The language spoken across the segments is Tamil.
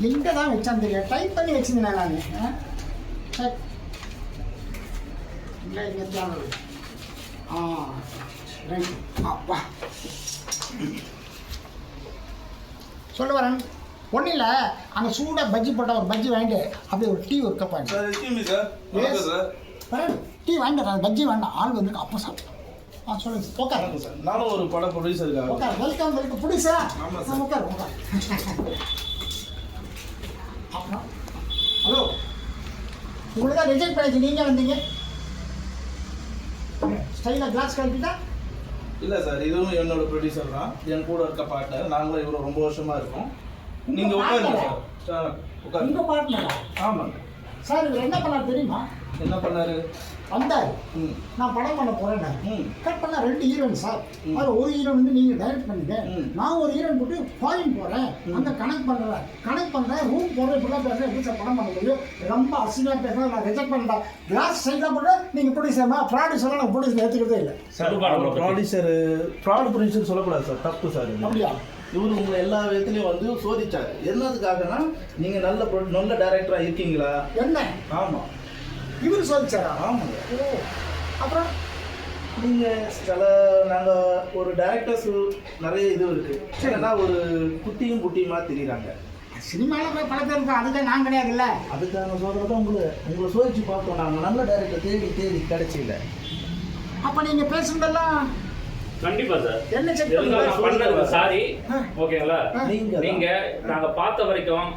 எங்கே தான் வச்சான்னு தெரியாது. டைப் பண்ணி வச்சுருந்தேன் நான். இல்லை இங்கே தான். ரைட். அப்பா சொல்ல வரேன். ஒன்றும் இல்லை, அங்கே சூடாக பஜ்ஜி போட்டால் ஒரு பஜ்ஜி வாங்கிட்டு அப்படியே ஒரு டீ ஒரு கப் வாங்கிட்டு டீ வாங்கிட்டு பஜ்ஜி வேண்டாம். ஆள் வந்து அப்போ சாப்பிட்டோம். சொல்லுங்க சார். உட்காருங்க சார். நானும் ஒரு பட ப்ரொடியூசருக்காக. உட்கார். Welcome welcome. புடிசா? ஆமாம் சார். உட்கார். அப்புறம் ஹலோ, உங்களுக்கு தான் ரிஜெக்ட் பண்ணிச்சு. நீங்கள் வந்தீங்க ஸ்டைலாக கிளாஸ் கழட்டிட்டா? இல்லை சார், இதுவும் என்னோட ப்ரொடியூசர் தான். என் கூட இருக்க பார்ட்னர். நாங்களும் இவ்வளோ ரொம்ப வருஷமாக இருக்கோம். நீங்கள் உட்காருங்க சார். உட்காரு. உங்கள் பார்ட்னரா? ஆமாங்க சார். இவர் என்ன பண்ணார் தெரியுமா? என்ன பண்ணாரு? வந்தார். நான் படம் பண்ண போகிறேன். கட் பண்ணால் 2 ஹீரோயின் சார். அதில் ஒரு ஹீரோன் வந்து நீங்கள் டைரக்ட் பண்ணிட்டு, நான் ஒரு ஹீரோயின் போட்டு ஃபாரின் போகிறேன், அங்கே கனெக்ட் பண்ணுறேன் ரூம் போடுறேன், இப்படிலாம் பேசுகிறேன். எப்படி சார் படம் பண்ண முடியும்? ரொம்ப அசிங்கமாக பேசுகிறேன். நான் ரிஜெக்ட் பண்ணிட்டேன். கிளாஸ் சைடாக போட்டு நீங்கள் ப்ரொடியூசர்மா ப்ராடியூசர்லாம் நான் ப்ரொடியூசர் ஏற்றுக்கிறதே இல்லை சார். ப்ராடியூசர் சொல்லக்கூடாது சார், தப்பு சார். அப்படியா? இவர் உங்களை எல்லா விதத்துலையும் வந்து சோதிச்சார். என்னதுக்காகனா நீங்கள் நல்ல டைரக்டராக இருக்கீங்களா என்ன? ஆமாம், இவர் சோதிச்சாரா? ஆமாங்க. ஓ, அப்புறம் நீங்கள் நாங்கள் ஒரு டைரக்டர்ஸ் நிறைய இது இருக்குது. என்னன்னா ஒரு குட்டியுமா தெரியுறாங்க. சினிமாவில் போய் பல பேர் இருக்கோம், அதுக்காக நான் கிடையாதுல்ல. அதுக்காக சொல்கிறத உங்களை சோதிச்சு பார்த்தோம். நாங்கள் நல்ல டைரக்டர் தேடி கிடைச்சில்ல. அப்போ நீங்கள் பேசுனதெல்லாம் கண்டிப்பா சார். என்ன செக் பண்ணது சாரி. ஓகேங்களா? நீங்க நாங்க பார்த்த வரைக்கும்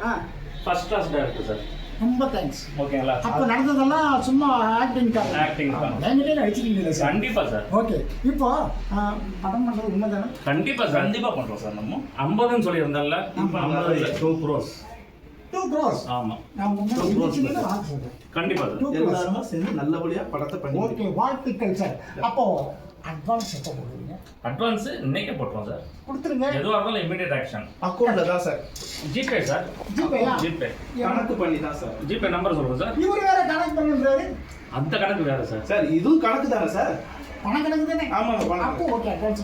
ஃபர்ஸ்ட் கிளாஸ் டைரக்டர் சார். ரொம்ப தேங்க்ஸ். ஓகேங்களா? அப்போ நடந்ததெல்லாம் சும்மா ஆக்டிங் தான். ஆக்டிங் தான். நீங்களே நடிச்சிருக்கீங்களா சார்? கண்டிப்பா சார். ஓகே. இப்போ படம் பண்ணுறது உண்மை தானே? கண்டிப்பா சார். கண்டிப்பா பண்றோம் சார். நம்ம 50ன்னு சொல்லியிருந்தோம்ல, இப்போ 50 2 crores. 2 crores. ஆமா, நான் முன்னாடி கண்டிப்பா சார். எல்லாருமே சேர்ந்து நல்லபடியா படத்தை பண்ணி. ஓகே, வாழ்த்துக்கள் சார். அப்போ அட்வான்ஸ் எப்போ போடுவீங்க? அட்வான்ஸ் இன்னைக்கே போட்டுருவோம் சார். கொடுத்துருங்க. எதுவாக இருந்தாலும் இமீடியட் ஆக்ஷன். அக்கௌண்ட்ல தான் சார். GPay sir. ஜிபேயா? ஜிபே கணக்கு பண்ணி தான் சார். ஜிபே நம்பர் சொல்லுங்க சார். இவரு வேற கணக்கு பண்ணுறாரு. அந்த கணக்கு வேற சார். சார் இதுவும் கணக்கு தானே சார்? பணம் கணக்கு தானே? ஆமாங்க, பணம். அப்போ ஓகே, அட்வான்ஸ்